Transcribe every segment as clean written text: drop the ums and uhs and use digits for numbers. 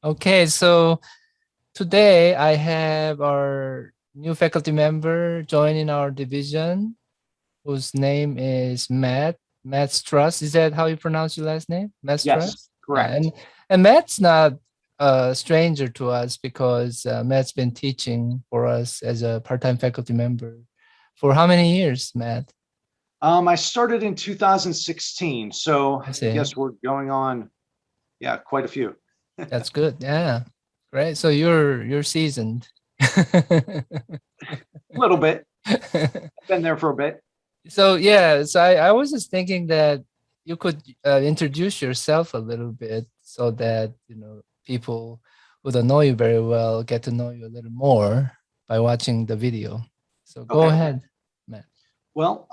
Okay, so today I have our new faculty member joining our division, whose name is Matt Struss. Is that how you pronounce your last name? Matt Yes, Struss? Yeah, correct. and Matt's not a stranger to us because Matt's been teaching for us as a part-time faculty member for how many years, Matt? I started in 2016, so I I see. guess we're going on, yeah, quite a few. That's good. Yeah. Great. So you're seasoned. A little bit. Been there for a bit. So yeah, so I was just thinking that you could introduce yourself a little bit so that people who don't know you very well get to know you a little more by watching the video. So go Okay. ahead, Matt. Well,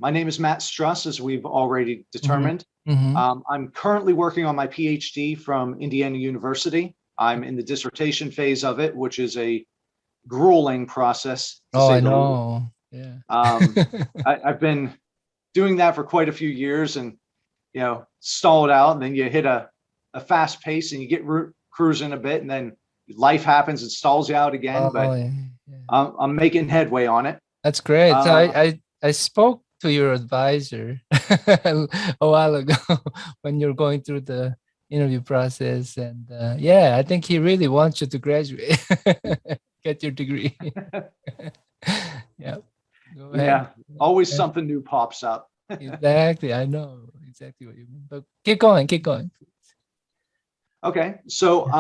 my name is Matt Struss, as we've already Mm-hmm. determined. Mm-hmm. I'm currently working on my PhD from Indiana University. I'm in the dissertation phase of it, which is a grueling process, to Oh, say I the least. know. Yeah. Um, I've been doing that for quite a few years, and stall it out, and then you hit a fast pace and you get cruising a bit, and then life happens and stalls you out again. Oh, But yeah. Yeah. I'm making headway on it. That's great. So Uh, I spoke to your advisor a while ago when you're going through the interview process, and yeah, I think he really wants you to graduate, get your degree. Yeah, go ahead. yeah, always Yeah, something new pops up. exactly. I know exactly what you mean. But keep going, keep going. Okay, so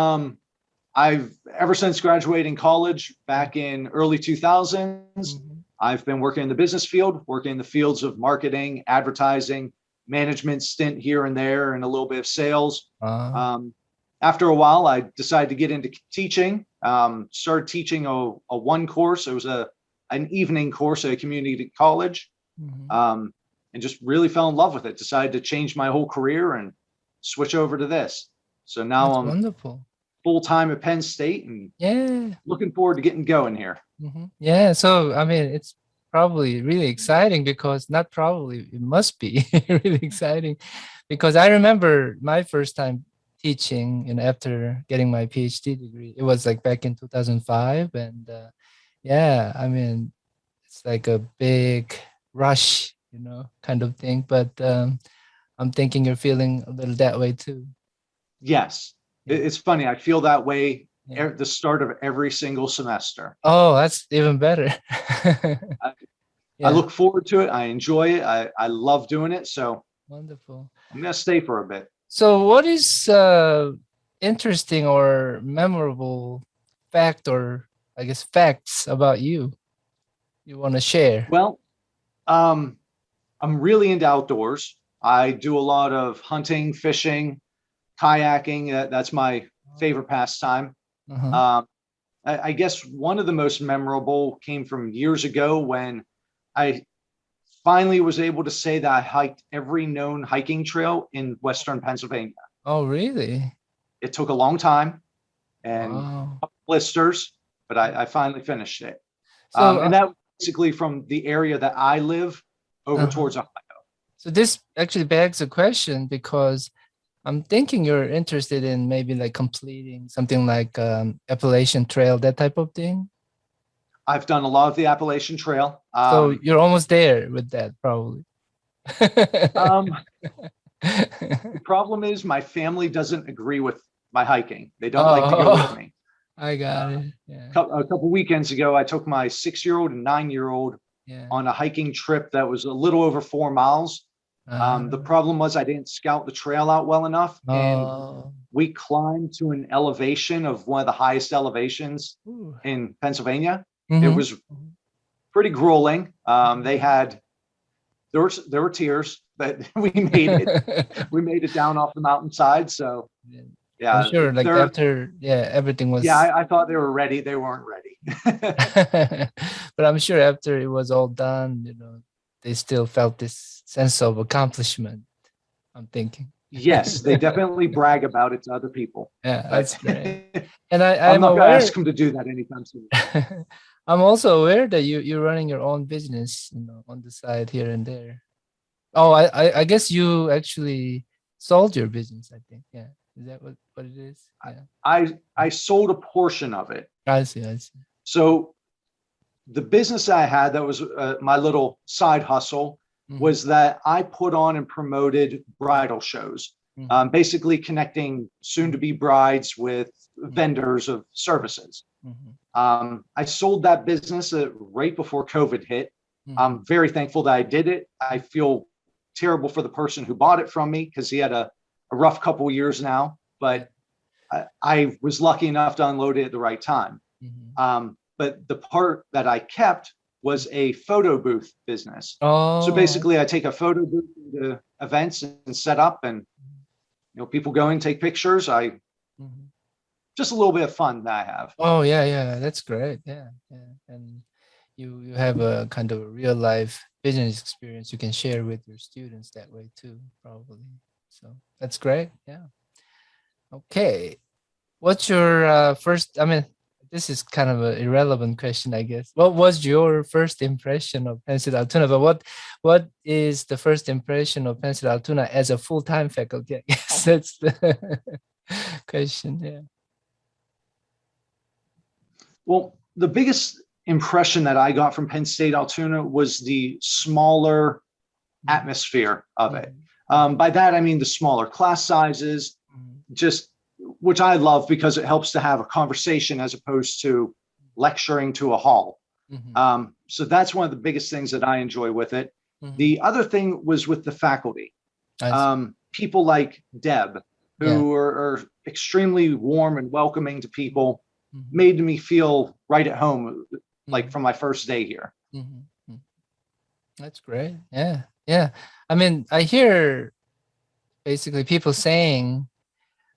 I've ever since graduating college Yeah. back in early 2000s, Mhm. I've been working in the business field, working in the fields of marketing, advertising, management, stint here and there, and a little bit of sales. Uh, Um, After a while, I decided to get into teaching. Started teaching a one course. It was an evening course at a community college, mhm. um, and just really fell in love with it. Decided to change my whole career and switch over to this. So now That's I'm wonderful. full time at Penn State and Yeah. looking forward to getting going here. Yeah, so I mean, it's probably really exciting because not probably, it must be really exciting because I remember my first time teaching, after getting my PhD degree. It was like back in 2005, and yeah, I mean, it's like a big rush, kind of thing. But I'm thinking you're feeling a little that way too. Yes, Yeah, it's funny. I feel that way yeah. at the start of every single semester. Oh, that's even better. I, I Yeah, look forward to it. I enjoy it. I love doing it. So wonderful. I'm going to stay for a bit. So, what is interesting or memorable fact, or I guess facts about you want to share? Well, um, I'm really into outdoors. I do a lot of hunting, fishing, kayaking. That's my favorite pastime. Uh-huh. Um, I guess one of the most memorable came from years ago when I finally was able to say that I hiked every known hiking trail in Western Pennsylvania. Oh, really? It took a long time and Wow. blisters, but I finally finished it. So, And that was basically from the area that I live over uh-huh. towards Ohio. So this actually begs a question because I'm thinking you're interested in maybe like completing something like Appalachian Trail, that type of thing. I've done a lot of the Appalachian Trail. So you're almost there with that, probably. Um, the problem is my family doesn't agree with my hiking. They don't like to go with Oh, me. I got Uh, it. Yeah. a couple weekends ago, I took my 6-year-old and 9-year-old Yeah. on a hiking trip that was a little over 4 miles. The Uh, problem was I didn't scout the trail out well enough, and oh. we climbed to an elevation of one of the highest elevations Ooh. in Pennsylvania. It Mhm. was pretty grueling. There were tears, but we made it. We made it down off the mountainside. So Yeah. I'm yeah, sure like they're after, yeah, everything yeah. was I thought they were ready. They weren't ready. but I'm sure after it was all done, they still felt this sense of accomplishment, I'm thinking. Yes, they definitely brag about it to other people, Yeah, but that's great. And I'm I'm not going to ask aware them to do that anytime soon. I'm also aware that you're running your own business, on the side here and there. Oh, I guess you actually sold your business, I think. Yeah. Is that what it is? Yeah. I sold a portion of it. I see. I see. So the business I had that was my little side hustle Mm-hmm. was that I put on and promoted bridal shows, Mm-hmm. basically connecting soon to be brides with vendors of services. Mm-hmm. I sold that business right before COVID hit. Mm-hmm. I'm very thankful that I did it. I feel terrible for the person who bought it from me because he had a rough couple of years now, Yeah. but I was lucky enough to unload it at the right time. Mm-hmm. But the part that I kept was a photo booth business. So Oh. basically, I take a photo booth to events and set up, and people go and take pictures. I Mhm. just a little bit of fun that I have. Oh yeah, yeah, that's great. Yeah, yeah, and you have a kind of a real life business experience you can share with your students that way too, probably. So that's great. Yeah. Okay. What's your first? I mean, this is kind of an irrelevant question, I guess. What was your first impression of Pensil Altoona? But what is the first impression of Pensil Altoona as a full time faculty? I guess that's the question. Yeah. Well, the biggest impression that I got from Penn State Altoona was the smaller atmosphere of it. By that, I mean the smaller class sizes, just which I love because it helps to have a conversation as opposed to lecturing to a hall. Mm-hmm. So that's one of the biggest things that I enjoy with it. Mm-hmm. The other thing was with the faculty. I see. People like Deb, Yeah. who are extremely warm and welcoming to people, Mm-hmm. made me feel right at home, like Mm-hmm. from my first day here. Mm-hmm. That's great. Yeah. Yeah. I mean, I hear basically people saying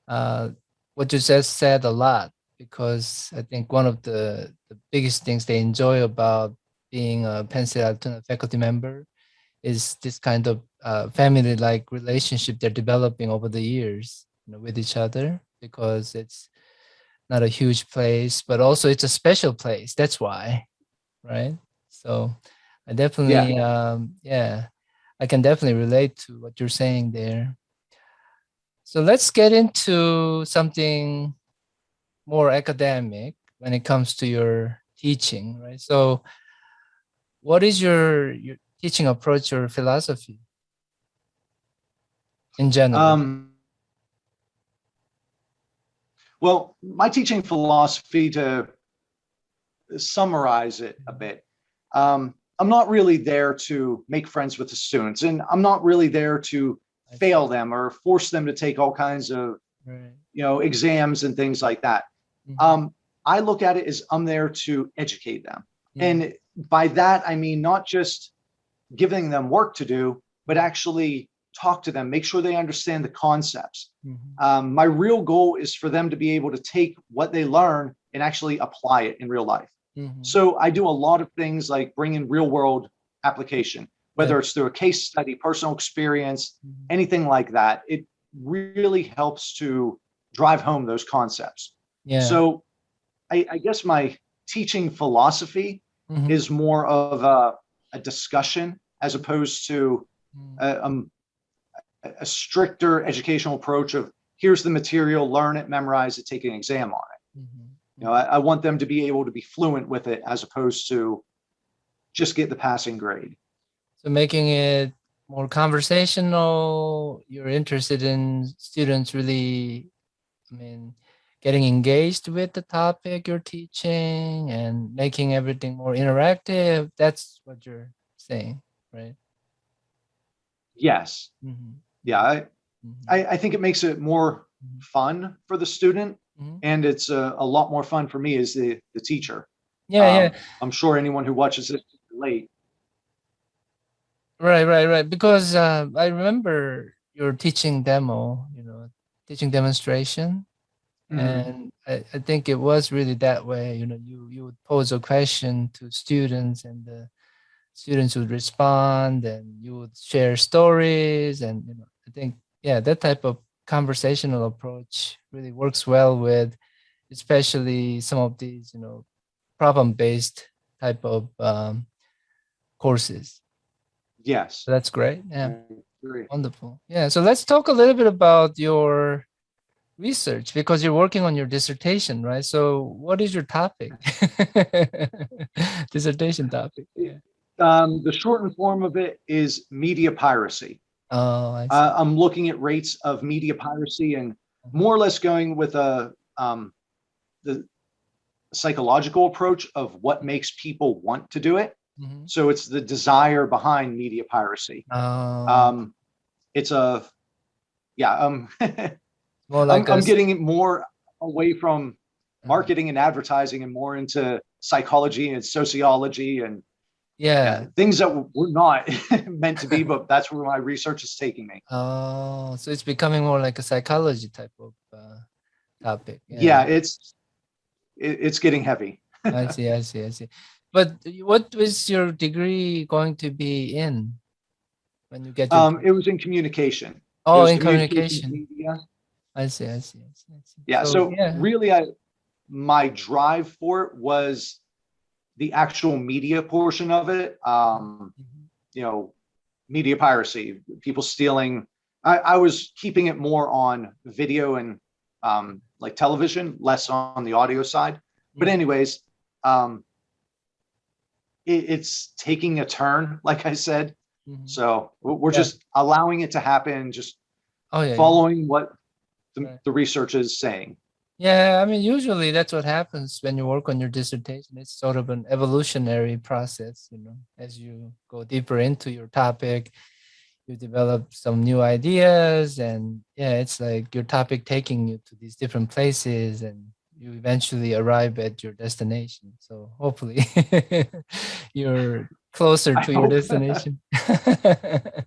uh, what you just said a lot because I think one of the biggest things they enjoy about being a Penn State Altoona faculty member is this kind of family-like relationship they're developing over the years, with each other because it's not a huge place, but also it's a special place. That's why, right? So I Yeah. definitely, yeah, I can definitely relate to what you're saying there. So let's get into something more academic when it comes to your teaching, right? So what is your teaching approach or philosophy in general? Um, well, my teaching philosophy, to summarize it a bit, I'm not really there to make friends with the students, and I'm not really there to I see. fail them or force them to take all kinds of Right. exams and things like that. Mm-hmm. Um, I look at it as I'm there to educate them, Mm-hmm. and by that I mean not just giving them work to do, but actually talk to them, make sure they understand the concepts. Mm-hmm. My real goal is for them to be able to take what they learn and actually apply it in real life. Mm-hmm. So I do a lot of things like bring in real world application, Yeah. whether it's through a case study, personal experience, Mm-hmm. anything like that. It really helps to drive home those concepts. Yeah. So I guess my teaching philosophy Mm-hmm. is more of a discussion as opposed to a, um, a stricter educational approach of here's the material, learn it, memorize it, take an exam on it. Mm-hmm. I want them to be able to be fluent with it as opposed to just get the passing grade. So making it more conversational, you're interested in students really, I mean, getting engaged with the topic you're teaching and making everything more interactive. That's what you're saying, right? Yes. Mm-hmm. Yeah. Mm-hmm. I think it makes it more fun for the student, Mm-hmm. and it's a lot more fun for me as the teacher. Yeah, yeah. I'm sure anyone who watches this late. Right, right, right. Because I remember your teaching demo, teaching demonstration. Mhm. And I think it was really that way. You would pose a question to students and the students would respond and you would share stories. And, I think, yeah, that type of conversational approach really works well with especially some of these, problem-based type of courses. Yes. So that's great. Yeah. I agree. Wonderful. Yeah. So let's talk a little bit about your research because you're working on your dissertation, right? So what is your topic? Dissertation topic. Yeah. The shortened form of it is media piracy. Oh, I see. I'm looking at rates of media piracy and Mhm. more or less going with the psychological approach of what makes people want to do it. Mhm. So it's the desire behind media piracy. Oh, Um, it's a yeah. more like I'm getting it more away from uh, marketing and advertising and more into psychology and sociology and yeah, yeah. things that were not meant to be, but that's where my research is taking me. Oh, so it's becoming more like a psychology type of topic. Yeah. Yeah, it's getting heavy. I see, I see, I see. But what was your degree going to be in when you get your It PhD? was in communication. It Oh, was in communications communication. media. I see, I see, I see, I see. Yeah. So So yeah. really, my drive for it was the actual media portion of it. Mhm. You know, media piracy, people stealing. I was keeping it more on video and like television, less on the audio side. But Mhm. anyways, um, it's taking a turn, like I said. Mhm. So we're Yeah. just allowing it to happen, just Oh yeah, yeah. following what Right. the research is saying. Yeah, I mean, usually that's what happens when you work on your dissertation. It's sort of an evolutionary process, you know, as you go deeper into your topic, you develop some new ideas, and yeah, it's like your topic taking you to these different places, and you eventually arrive at your destination. So hopefully you're closer I to your hope. destination. I'm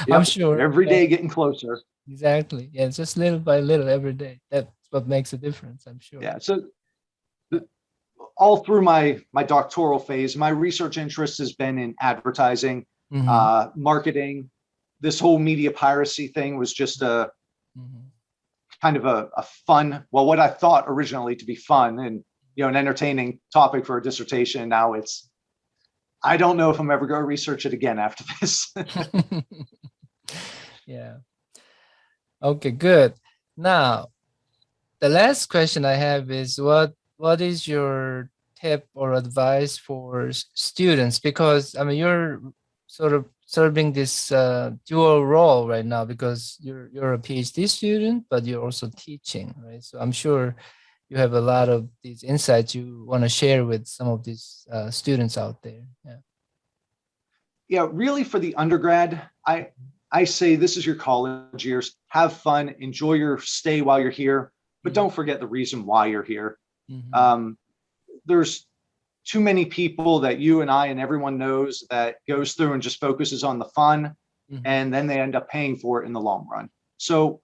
Yep. sure. Every Yeah. day getting closer. Exactly. Yeah, it's just little by little every day. That's what makes a difference, I'm sure. Yeah. So Yeah. all through my doctoral phase, my research interest has been in advertising, Hmm. marketing. This whole media piracy thing was just a Hmm. kind of a fun, well, what I thought originally to be fun and an entertaining topic for a dissertation. Now it's I don't know if I'm ever going to research it again after this. Yeah. Okay, good. Now, the last question I have is what is your tip or advice for students? Because I mean, you're sort of serving this dual role right now because you're a PhD student, but you're also teaching, right? So I'm sure you have a lot of these insights you want to share with some of these students out there. Yeah. Yeah, really for the undergrad, I say this is your college years. Have fun, enjoy your stay while you're here, but Mhm. don't forget the reason why you're here. Mhm. Um, there's too many people that you and I and everyone knows that goes through and just focuses on the fun, Mhm. and then they end up paying for it in the long run. So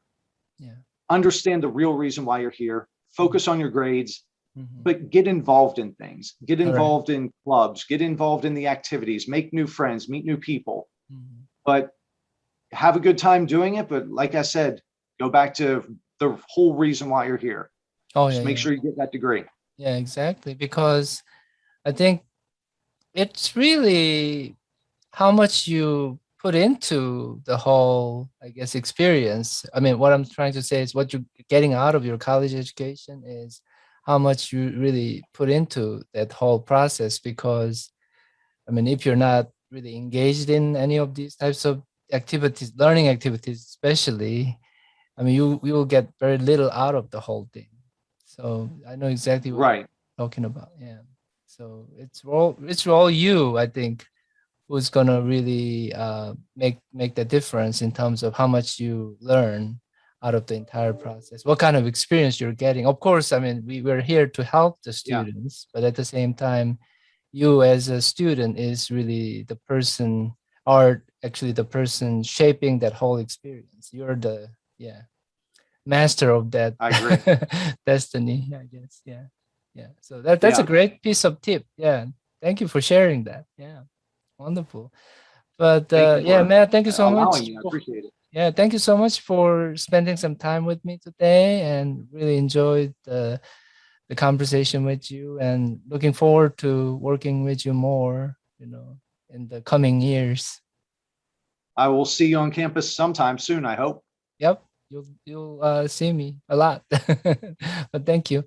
Yeah. understand the real reason why you're here. Mhm. Focus on your grades, Mhm. but get involved in things. Get All right. involved in clubs. Get involved in the activities. Make new friends. Meet new people. Mhm. But have a good time doing it. But like I said, go back to the whole reason why you're here. Oh yeah, Just make yeah. sure you get that degree. Yeah, exactly. Because I think it's really how much you put into the whole, I guess, experience. I mean, what I'm trying to say is what you're getting out of your college education is how much you really put into that whole process. Because, I mean, if you're not really engaged in any of these types of activities, learning activities, especially, I mean, you will get very little out of the whole thing. So I know exactly what Right. you're talking about. Yeah. So it's all you, I think, who's gonna really make the difference in terms of how much you learn out of the entire process, what kind of experience you're getting. Of course, I mean we're here to help the Yeah, students, but at the same time, you as a student is really the person, or actually the person shaping that whole experience. You're the, yeah, master of that I agree. destiny, I guess. Yeah. Yeah. So that's a Yeah. great piece of tip. Yeah. Thank you for sharing that. Yeah. Wonderful. But Thank you yeah, for Matt, thank you so allowing much. me. I appreciate it. Yeah, thank you so much for spending some time with me today, and really enjoyed the conversation with you, and looking forward to working with you more, in the coming years. I will see you on campus sometime soon, I hope. Yep. you'll see me a lot. But thank you.